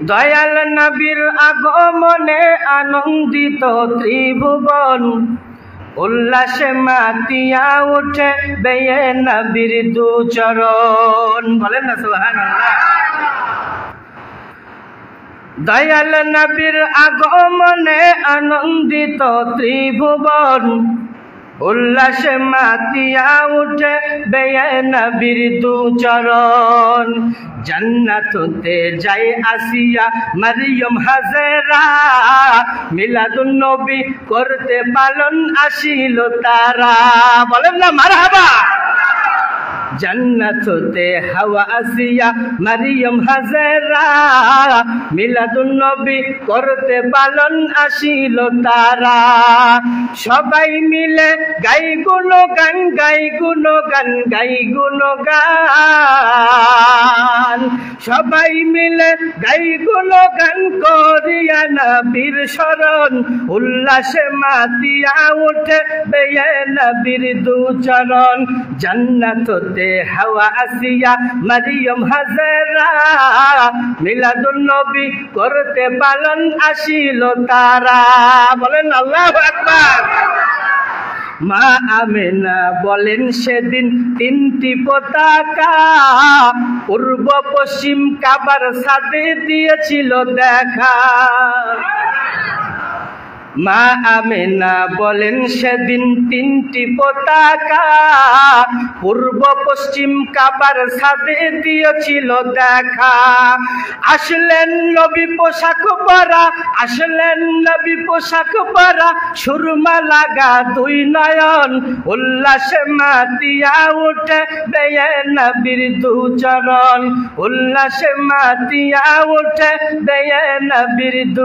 দয়াল নবীর আগমনে আনন্দিত ত্রিভুবন, উল্লাসে মাতিয়া উঠে বেয়ে নবীর দু চরণ। বলেন না সুবহানাল্লাহ। দয়াল নবীর আগমনে আনন্দিত ত্রিভুবন, উল্লাসে মাতিয়া উঠে বেয়ে নবীর দু চরণ। জান্নাতে যাই আসিয়া মরিয়ম হাজেরা, মিলাদুন নবী করতে পালন আসিল তারা। বলেন না মারহাবা। জান্নাতে হাওয়া আসিয়া মরিয়ম হাজেরা, মিলাদুন নবী করতে পালন আসিল তারা। সবাই মিলে গাই গুণগান, গাই গুণগান, গাই গুণগান। সবাই মিলে গাই গুণগান করিয়া নবীর শরণ, উল্লাসে মাতিয়া উঠে বেয়ে নবীর দু চরণ। জান্নাতে হাওয়া আসিয়া মরিয়ম হাজেরা, মিলাদুন নবী করতে পালন আসিল তারা। বলেন আল্লাহু আকবার। মা আমেনা বলেন সেদিন তিনটি পতাকা, পূর্ব পশ্চিম কাবার ছাদে দিয়েছিল দেখা। মা আমেনা বলেন সেদিন তিনটি পতাকা, পূর্ব পশ্চিম কাবার ছাদে দিয়েছিল দেখা। আসলেন নবী পোশাক পরা, আসলেন নবী পোশাক পরা, সুরমা লাগা দুই নয়ন, উল্লাসে মাতিয়া উঠে বেয়ে নবীর দু চরণ, উল্লাসে মাতিয়া উঠে বেয়ে নবীর দু